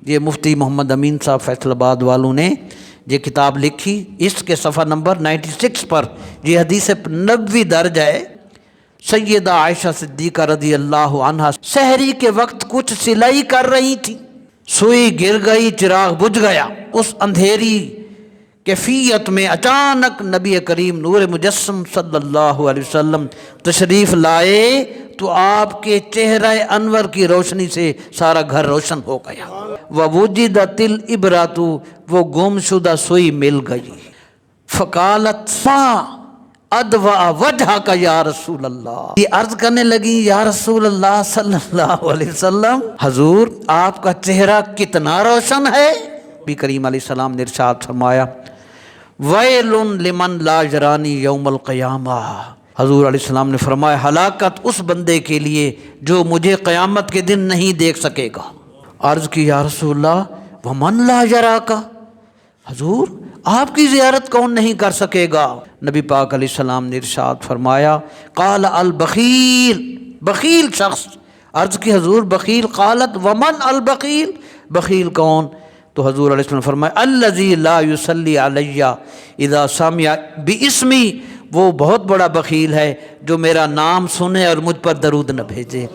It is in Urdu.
یہ مفتی محمد امین صاحب فیصل آباد والوں نے یہ کتاب لکھی، اس کے صفحہ نمبر 96 پر یہ حدیث نبوی درج ہے۔ سیدہ عائشہ صدیقہ رضی اللہ عنہا سحری کے وقت کچھ سلائی کر رہی تھی، سوئی گر گئی، چراغ بجھ گیا۔ اس اندھیری کیفیت میں اچانک نبی کریم نور مجسم صلی اللہ علیہ وسلم تشریف لائے تو آپ کے چہرہ انور کی روشنی سے سارا گھر روشن ہو گیا۔ وَوُجِدَتِ الْإِبْرَةُ، وہ گم شدہ سوئی مل گئی۔ فقالت مَا أَضْوَأَ وَجْهَكَ یا رسول اللہ، یہ عرض کرنے لگی یا رسول اللہ صلی اللہ علیہ وسلم، حضور آپ کا چہرہ کتنا روشن ہے۔ نبی کریم علیہ السلام نے ارشاد فرمایا وَيْلٌ لِمَنْ لَا يَرَانِي يَوْمَ الْقِيَامَةِ، حضور علیہ السلام نے فرمایا ہلاکت اس بندے کے لیے جو مجھے قیامت کے دن نہیں دیکھ سکے گا۔ عرض کی یا رسول اللہ وَمَنْ لَا يَرَاكَ، حضور آپ کی زیارت کون نہیں کر سکے گا؟ نبی پاک علیہ السلام نے ارشاد فرمایا قال البخیل، بخیل شخص۔ عرض کی حضور بخیل، قالت ومن البخیل، بخیل کون؟ تو حضور علیہ السلام نے فرمایا الذی لا یصلی علی اذا سمع باسمی، وہ بہت بڑا بخیل ہے جو میرا نام سنے اور مجھ پر درود نہ بھیجے۔